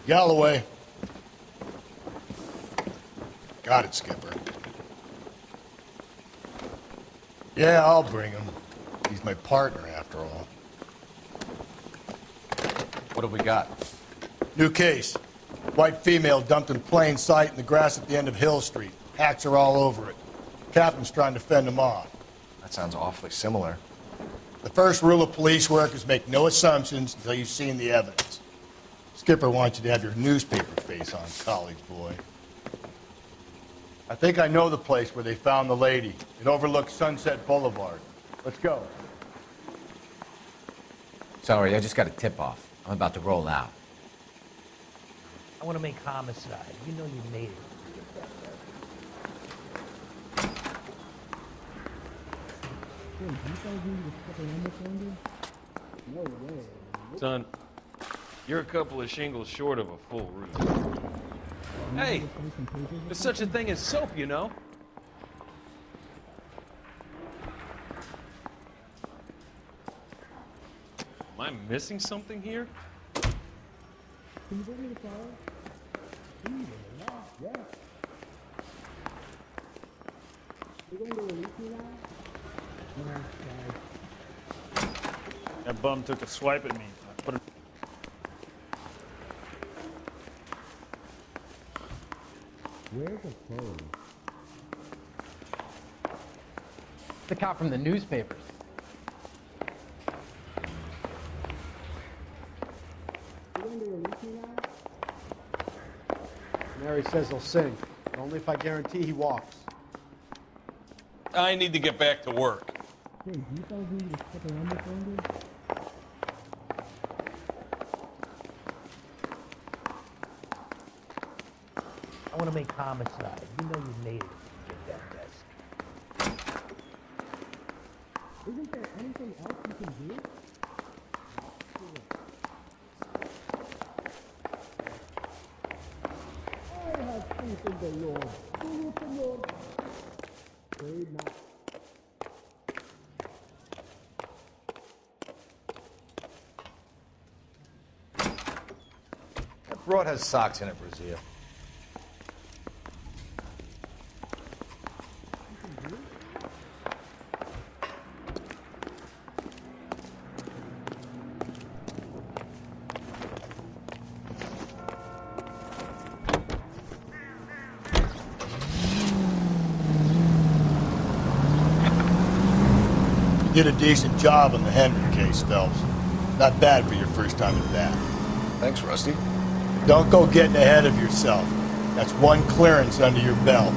Galloway. Got it, Skipper. Yeah, I'll bring him. He's my partner, after all. What have we got? New case. White female dumped in plain sight in the grass at the end of Hill Street. Hacks are all over it. Captain's trying to fend him off. That sounds awfully similar. The first rule of police work is make no assumptions until you've seen the evidence. Skipper wants you to have your newspaper face on, college boy. I think I know the place where they found the lady. It overlooks Sunset Boulevard. Let's go. Sorry, I just got a tip-off. I'm about to roll out. I want to make homicide. You know you made it. Son, you're a couple of shingles short of a full roof. Hey, there's such a thing as soap, you know? Am I missing something here? Can you bring me the file? Yeah. You going to release me now? That bum took a swipe at me. I put him. Where's the phone? The cop from the newspapers. You going to release me now? Mary says he'll sing, but only if I guarantee he walks. I need to get back to work. Hey, do you guys need to stick around this longer? I want to make homicide. You know you made it if you get that desk. Isn't there anything else you can do? I have faith in the Lord. Do it, Señor. Pray not. That broad has socks in it, Brazil. You did a decent job on the Henry case, Phelps. Not bad for your first time at that. Thanks, Rusty. Don't go getting ahead of yourself. That's one clearance under your belt.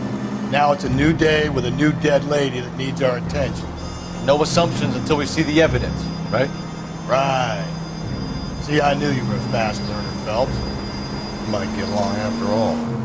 Now it's a new day with a new dead lady that needs our attention. No assumptions until we see the evidence, right? Right. See, I knew you were a fast learner, Phelps. You might get along after all.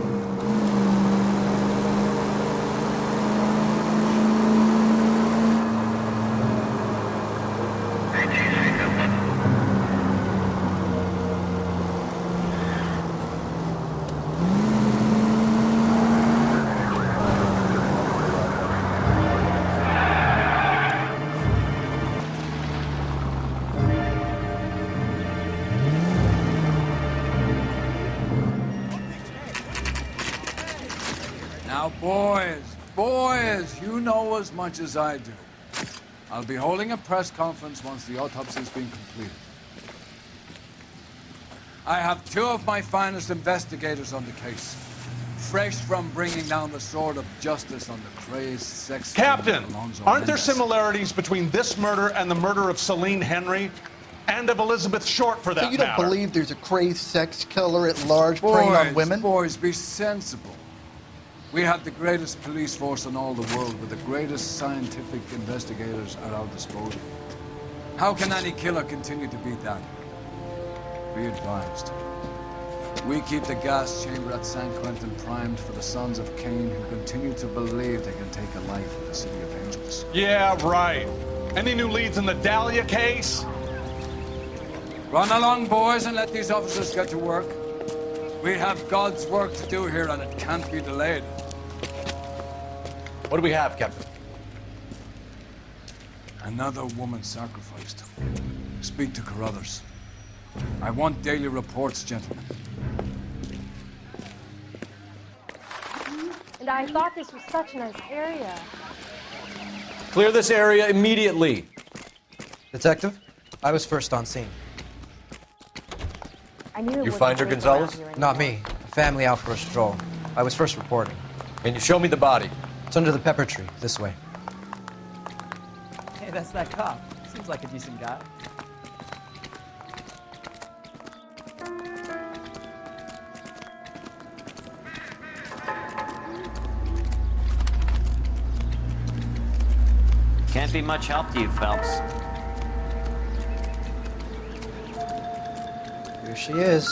Now, boys, you know as much as I do. I'll be holding a press conference once the autopsy's been completed. I have two of my finest investigators on the case, fresh from bringing down the sword of justice on the crazed sex... Captain, aren't there similarities between this murder and the murder of Celine Henry and of Elizabeth Short, for that So you don't matter? believe there's a crazed sex killer at large preying on women? Boys, be sensible. We have the greatest police force in all the world with the greatest scientific investigators at our disposal. How can any killer continue to beat that? Be advised. We keep the gas chamber at San Quentin primed for the sons of Cain who continue to believe they can take a life in the city of angels. Yeah, right. Any new leads in the Dahlia case? Run along, boys, and let these officers get to work. We have God's work to do here, and it can't be delayed. What do we have, Captain? Another woman sacrificed. Speak to Carruthers. I want daily reports, gentlemen. And I thought this was such a nice area. Clear this area immediately. Detective, I was first on scene. I knew it You wasn't find her, safe Gonzalez? around here anymore. Not me. A family out for a stroll. I was first reporting. Can you show me the body? It's under the pepper tree, this way. Hey, that's that cop. Seems like a decent guy. Can't be much help to you, Phelps. Here she is.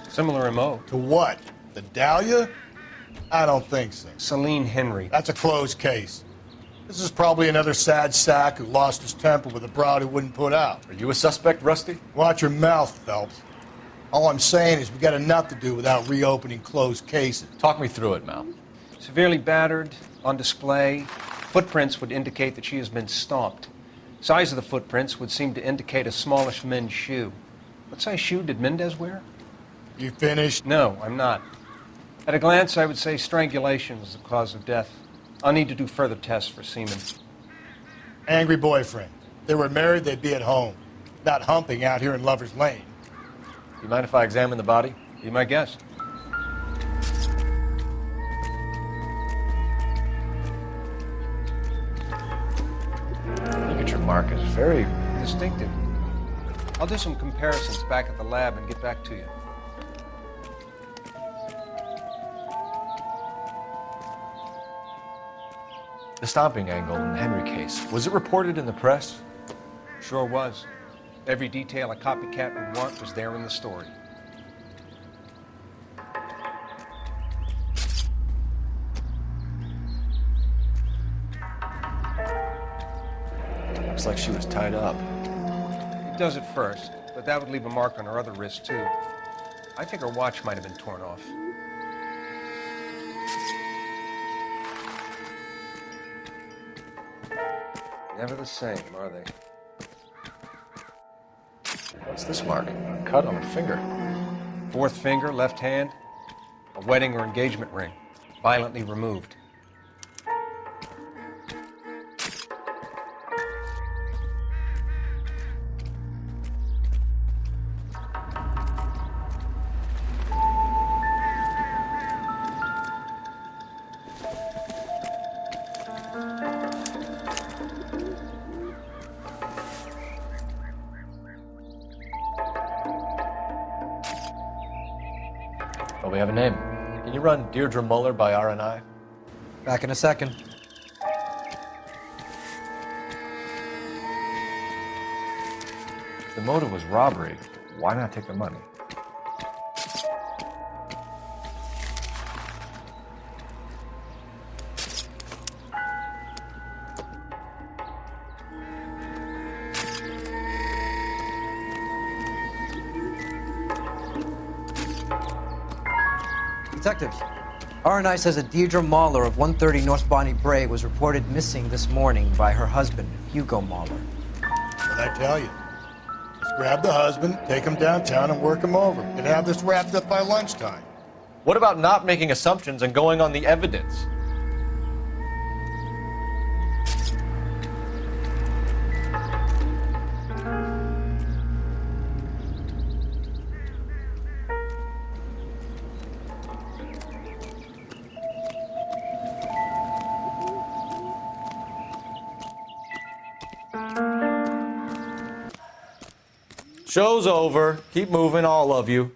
Similar MO. To what? The Dahlia? I don't think so. Celine Henry. That's a closed case. This is probably another sad sack who lost his temper with a broad who wouldn't put out. Are you a suspect, Rusty? Watch your mouth, Phelps. All I'm saying is we got enough to do without reopening closed cases. Talk me through it, Mal. Severely battered, on display. Footprints would indicate that she has been stomped. Size of the footprints would seem to indicate a smallish men's shoe. What size shoe did Mendez wear? You finished? No, I'm not. At a glance, I would say strangulation was the cause of death. I'll need to do further tests for semen. Angry boyfriend. If they were married, they'd be at home, not humping out here in Lover's Lane. You mind if I examine the body? Be my guest. Signature mark is very Distinctive. I'll do some comparisons back at the lab and get back to you. The stomping angle in the Henry case. Was it reported in the press? Sure was. Every detail a copycat would want was there in the story. Looks like she was tied up. It does at first, but that would leave a mark on her other wrist, too. I think her watch might have been torn off. Never the same, are they? What's this mark? A cut on her finger. Fourth finger, left hand, a wedding or engagement ring, violently removed. Oh, we have a name. Can you run Deidre Moller by RNI? Back in a second. If the motive was robbery, why not take the money? Detectives, RNI says that Deidre Moller of 130 North Bonnie Bray was reported missing this morning by her husband, Hugo Moller. What'd I tell you? Just grab the husband, take him downtown, and work him over. And have this wrapped up by lunchtime. What about not making assumptions and going on the evidence? Show's over. Keep moving, all of you.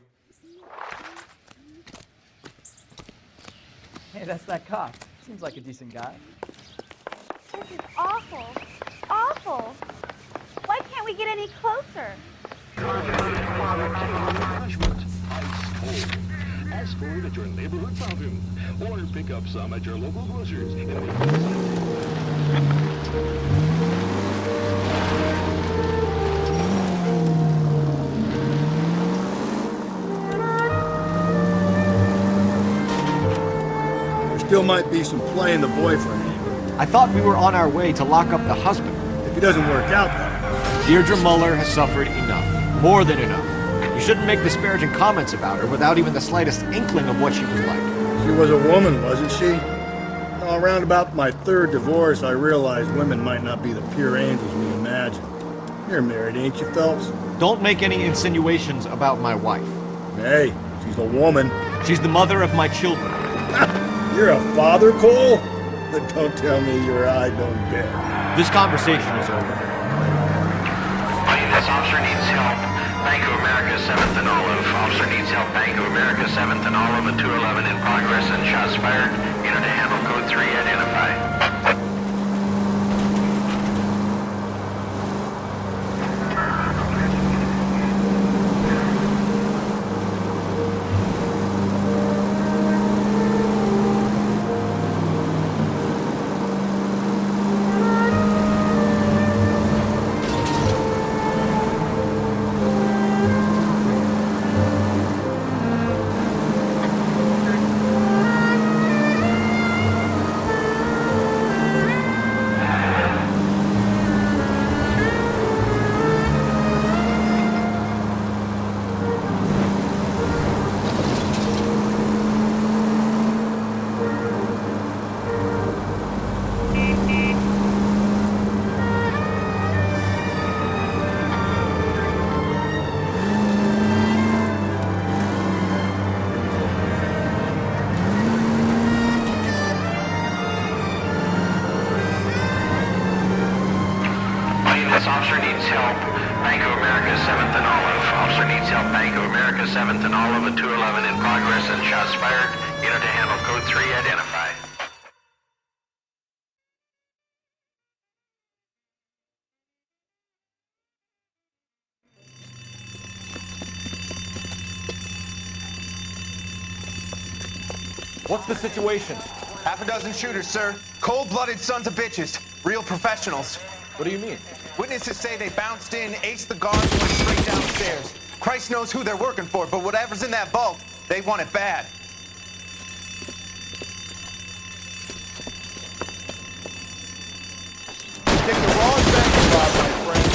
Hey, that's that cop. Seems like a decent guy. This is awful. Awful. Why can't we get any closer? Ask for it at your neighborhood fountain, or pick up some at your local grocers. still might be some play in the boyfriend angle. I thought we were on our way to lock up the husband. If it doesn't work out, though. Deirdre Moller has suffered enough. More than enough. You shouldn't make disparaging comments about her without even the slightest inkling of what she was like. She was a woman, wasn't she? Around about my third divorce, I realized women might not be the pure angels we imagine. You're married, ain't you, Phelps? Don't make any insinuations about my wife. Hey, she's a woman. She's the mother of my children. You're a father, Cole? But don't tell me your eye don't bet. This conversation is over. This officer needs help. Bank of America, 7th and Olive. Officer needs help. Bank of America, 7th and Olive, and 211 in progress and shots fired. Unit to handle code 3, identify. This officer needs help. Bank of America, 7th and Olive. Officer needs help. Bank of America, 7th and Olive, and 211 in progress and shots fired. Unit to handle code 3, identify. What's the situation? Half a dozen shooters, sir. Cold-blooded sons of bitches. Real professionals. What do you mean? Witnesses say they bounced in, aced the guards, and went straight downstairs. Christ knows who they're working for, but whatever's in that vault, they want it bad. Take the wrong venue, Bob, my friend.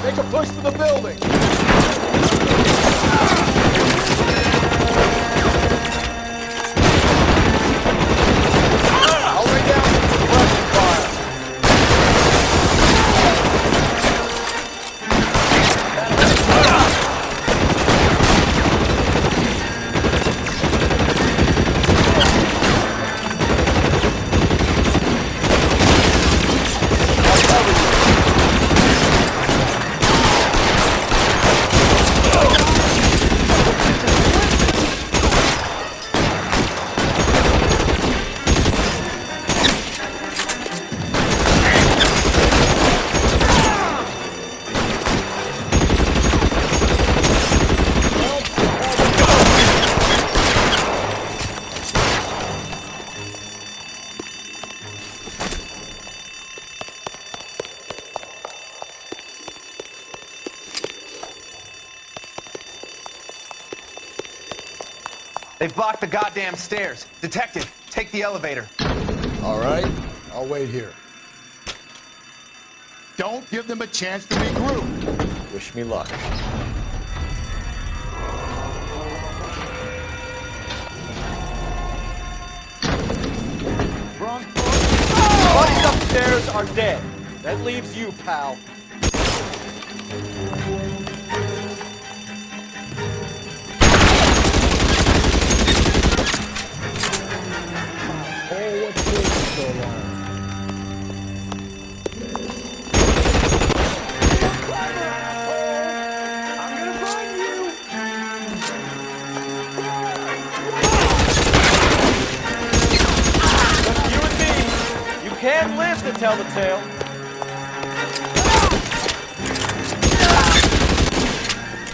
Make a push for the building! I'll lay down some suppression fire. They've blocked the goddamn stairs. Detective, take the elevator. All right, I'll wait here. Don't give them a chance to regroup. Wish me luck. Buddies upstairs are dead. That leaves you, pal. Oh, what's taking so long? I'm gonna find you. Just you and me. You can live to tell the tale.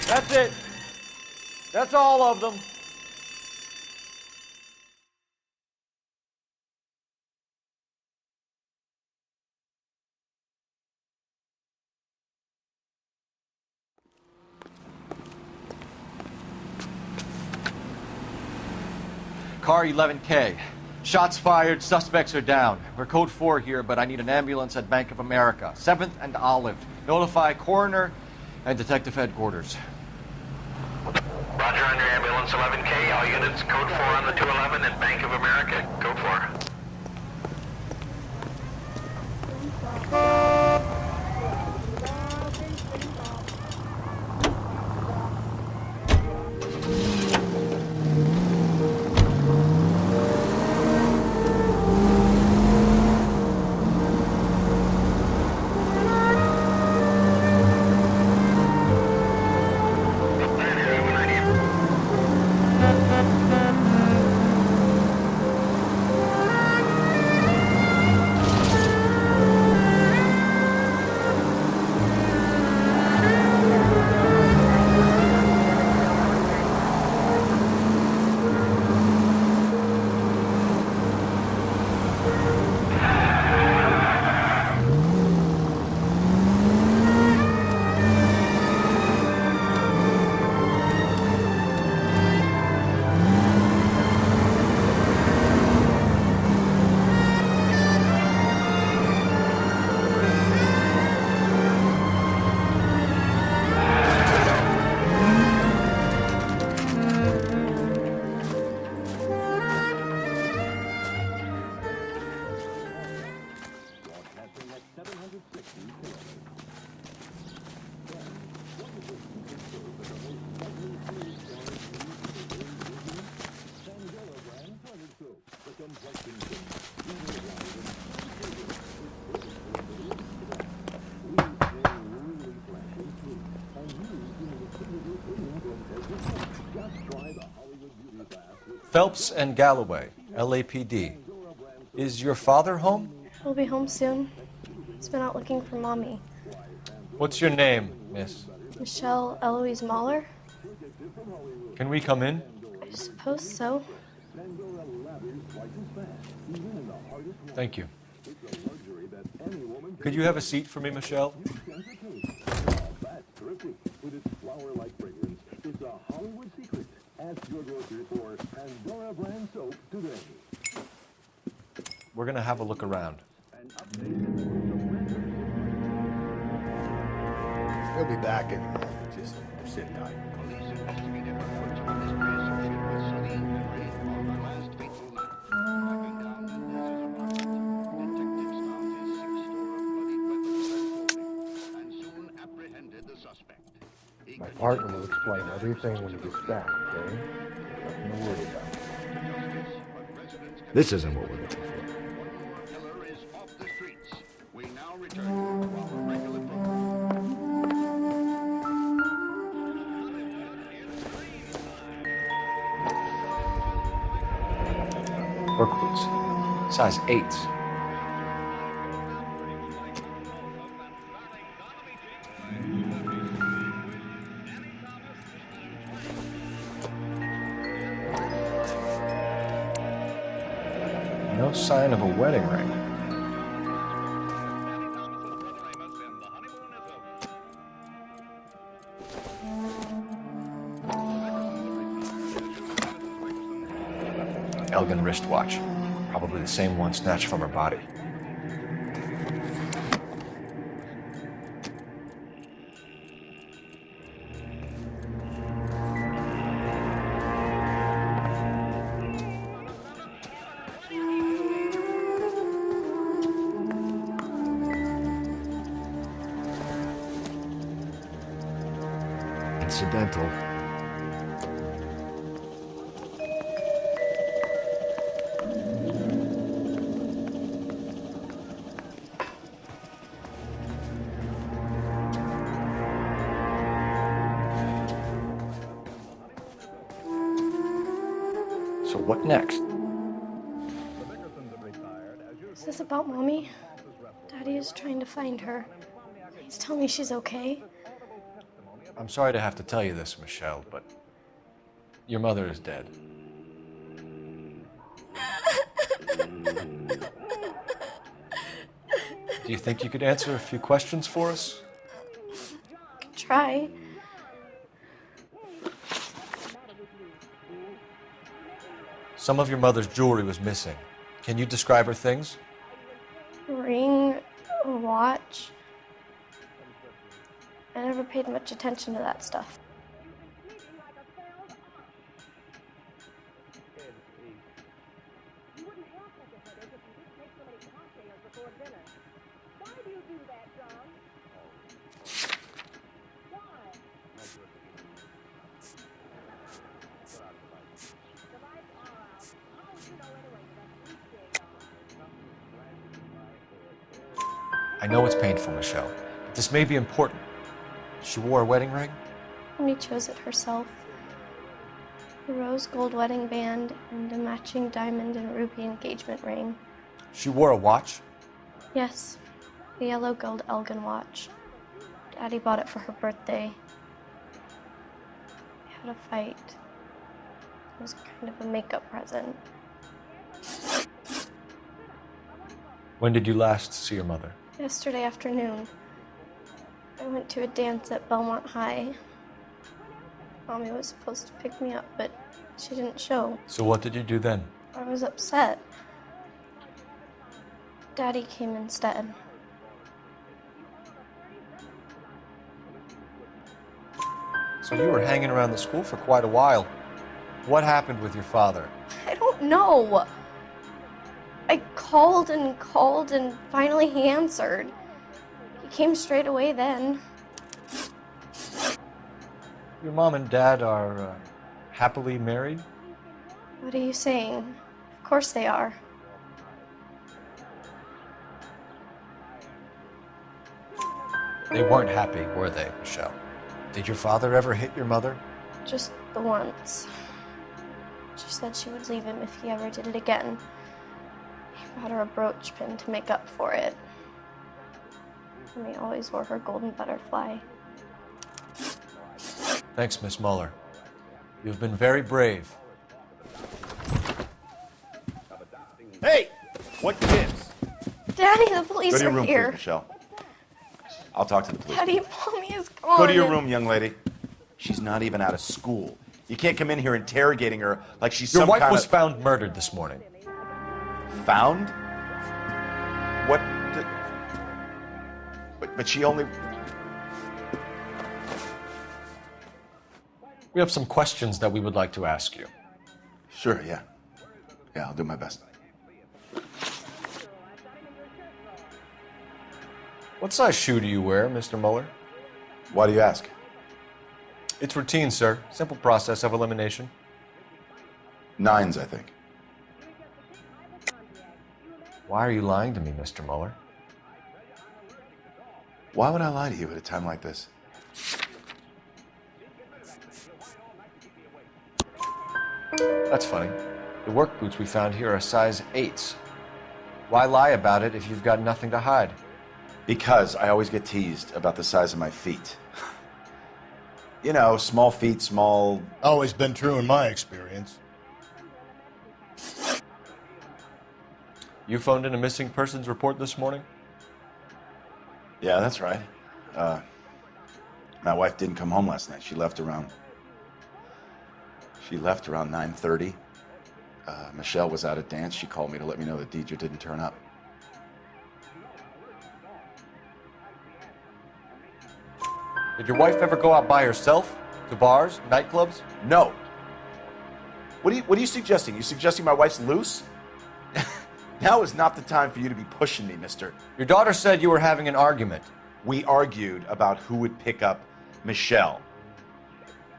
That's it. That's all of them. car 11K. Shots fired, suspects are down. We're code 4 here, but I need an ambulance at Bank of America. 7th and Olive. Notify coroner and detective headquarters. Roger on your ambulance 11K. All units code 4 on the 211 at Bank of America. Code 4. Phelps and Galloway, L.A.P.D. Is your father home? He'll be home soon. He's been out looking for Mommy. What's your name, miss? Michelle Eloise Moller? Can we come in? I suppose so. Thank you. Could you have a seat for me, Michelle? We're gonna have a look around. He'll be back in a moment. Just sit tight. My partner will explain everything when he gets back, okay? Nothing to worry about. This isn't what we're looking for. Work boots. Size 8s. No sign of a wedding ring. Elgin wristwatch. Probably the same one snatched from her body. Incidental. So what next? Is this about Mommy? Daddy is trying to find her. Please tell me she's okay. I'm sorry to have to tell you this, Michelle, but your mother is dead. Do you think you could answer a few questions for us? I can try. Some of your mother's jewelry was missing. Can you describe her things? A ring, a watch. I never paid much attention to that stuff. I know it's painful, Michelle, but this may be important. She wore a wedding ring? Mommy chose it herself. A rose gold wedding band and a matching diamond and ruby engagement ring. She wore a watch? Yes, the yellow gold Elgin watch. Daddy bought it for her birthday. We had a fight. It was kind of a makeup present. When did you last see your mother? Yesterday afternoon, I went to a dance at Belmont High. Mommy was supposed to pick me up, but she didn't show. So what did you do then? I was upset. Daddy came instead. So you were hanging around the school for quite a while. What happened with your father? I don't know. I called and finally he answered. He came straight away then. Your mom and dad are happily married? What are you saying? Of course they are. They weren't happy, were they, Michelle? Did your father ever hit your mother? Just the once. She said she would leave him if he ever did it again. He bought her a brooch pin to make up for it. And he always wore her golden butterfly. Thanks, Miss Moller. You've been very brave. Hey! What gives? Daddy, the police Go to your are room, here. please, Michelle. I'll talk to the police. Daddy, Mommy is gone. Go to your room, young lady. She's not even out of school. You can't come in here interrogating her like she's Your some wife kind was of... found murdered this morning. Found? What? But she only... We have some questions that we would like to ask you. Sure, yeah. Yeah, I'll do my best. What size shoe do you wear, Mr. Moller? Why do you ask? It's routine, sir. Simple process of elimination. 9s, I think. Why are you lying to me, Mr. Moller? Why would I lie to you at a time like this? That's funny. The work boots we found here are size 8s. Why lie about it if you've got nothing to hide? Because I always get teased about the size of my feet. You know, small feet, small... Always been true in my experience. You phoned in a missing persons report this morning? Yeah, that's right. My wife didn't come home last night. She left around 9:30. Michelle was out at dance. She called me to let me know that Deidre didn't turn up. Did your wife ever go out by herself? To bars, nightclubs? No. What are you suggesting? You suggesting my wife's loose? Now is not the time for you to be pushing me, mister. Your daughter said you were having an argument. We argued about who would pick up Michelle.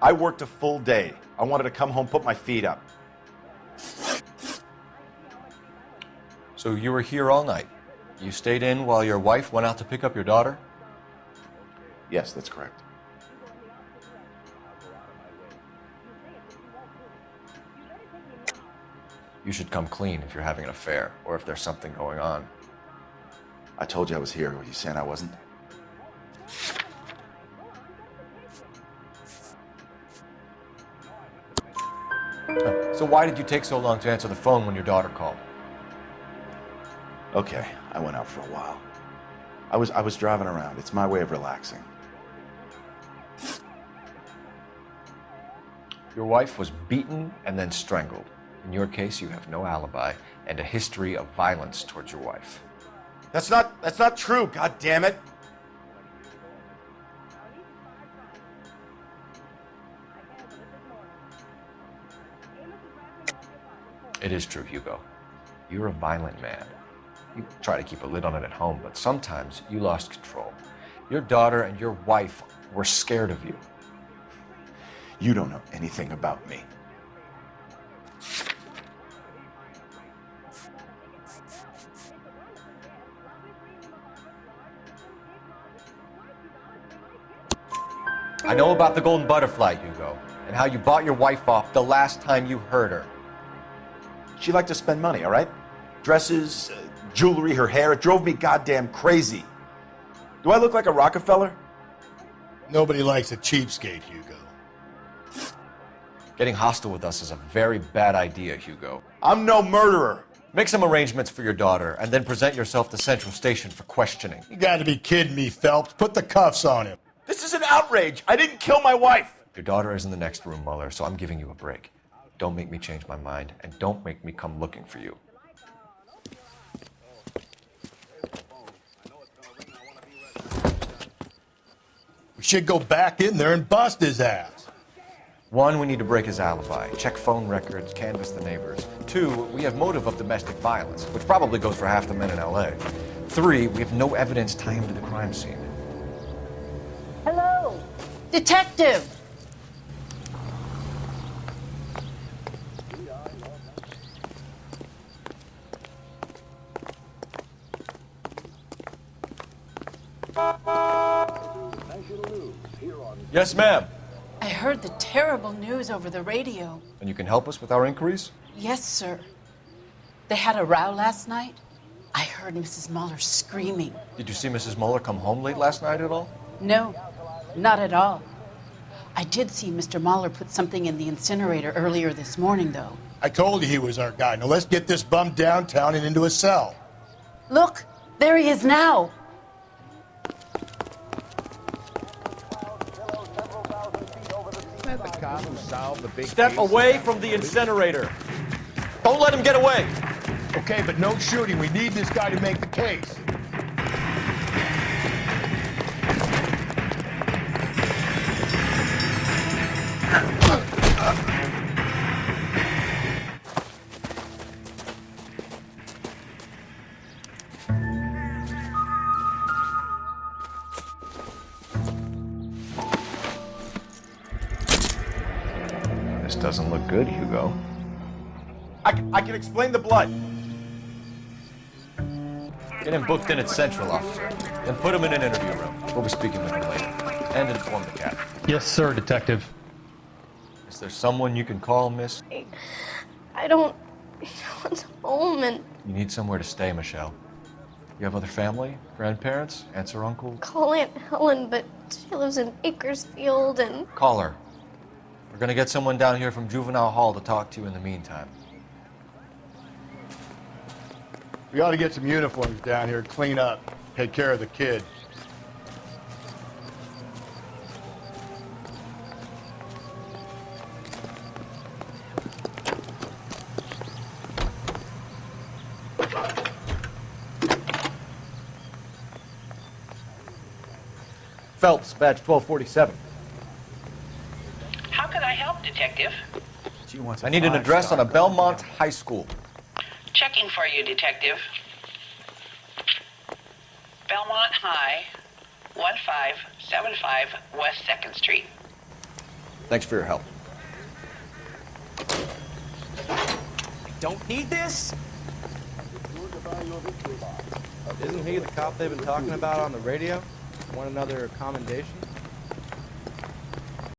I worked a full day. I wanted to come home, put my feet up. So you were here all night? You stayed in while your wife went out to pick up your daughter? Yes, that's correct. You should come clean if you're having an affair, or if there's something going on. I told you I was here. Were you saying I wasn't? So why did you take so long to answer the phone when your daughter called? Okay, I went out for a while. I was driving around. It's my way of relaxing. Your wife was beaten and then strangled. In your case, you have no alibi and a history of violence towards your wife. That's not true, god damn it. It is true, Hugo. You're a violent man. You try to keep a lid on it at home, but sometimes you lost control. Your daughter and your wife were scared of you. You don't know anything about me. I know about the golden butterfly, Hugo, and how you bought your wife off the last time you heard her. She liked to spend money, all right? Dresses, jewelry, her hair. It drove me goddamn crazy. Do I look like a Rockefeller? Nobody likes a cheapskate, Hugo. Getting hostile with us is a very bad idea, Hugo. I'm no murderer. Make some arrangements for your daughter, and then present yourself to Central Station for questioning. You gotta be kidding me, Phelps. Put the cuffs on him. This is an outrage. I didn't kill my wife. Your daughter is in the next room, Muller, so I'm giving you a break. Don't make me change my mind, and don't make me come looking for you. We should go back in there and bust his ass. 1, we need to break his alibi, check phone records, canvass the neighbors. 2, we have motive of domestic violence, which probably goes for half the men in L.A. 3, we have no evidence tying him to the crime scene. Hello, detective. Yes, ma'am. I heard the terrible news over the radio. And you can help us with our inquiries? Yes, sir. They had a row last night. I heard Mrs. Moller screaming. Did you see Mrs. Moller come home late last night at all? No, not at all. I did see Mr. Moller put something in the incinerator earlier this morning, though. I told you he was our guy. Now let's get this bum downtown and into a cell. Look, there he is now. Step away from the incinerator. Don't let him get away. Okay, but no shooting. We need this guy to make the case. This doesn't look good, Hugo. I can explain the blood. Get him booked in at Central, officer. Then put him in an interview room. We'll be speaking with him later. And inform the captain. Yes, sir, detective. Is there someone you can call, miss? I don't want home and You need somewhere to stay, Michelle. You have other family? Grandparents? Aunts or uncles? call Aunt Helen, but she lives in Bakersfield and Call her. We're gonna get someone down here from Juvenile Hall to talk to you in the meantime. We ought to get some uniforms down here, clean up, take care of the kid. Phelps, badge 1247. How can I help, detective? I need an address on a Belmont High School. Checking for you, detective. Belmont High, 1575 West 2nd Street. Thanks for your help. Don't need this? Isn't he the cop they've been talking about on the radio? Want another commendation?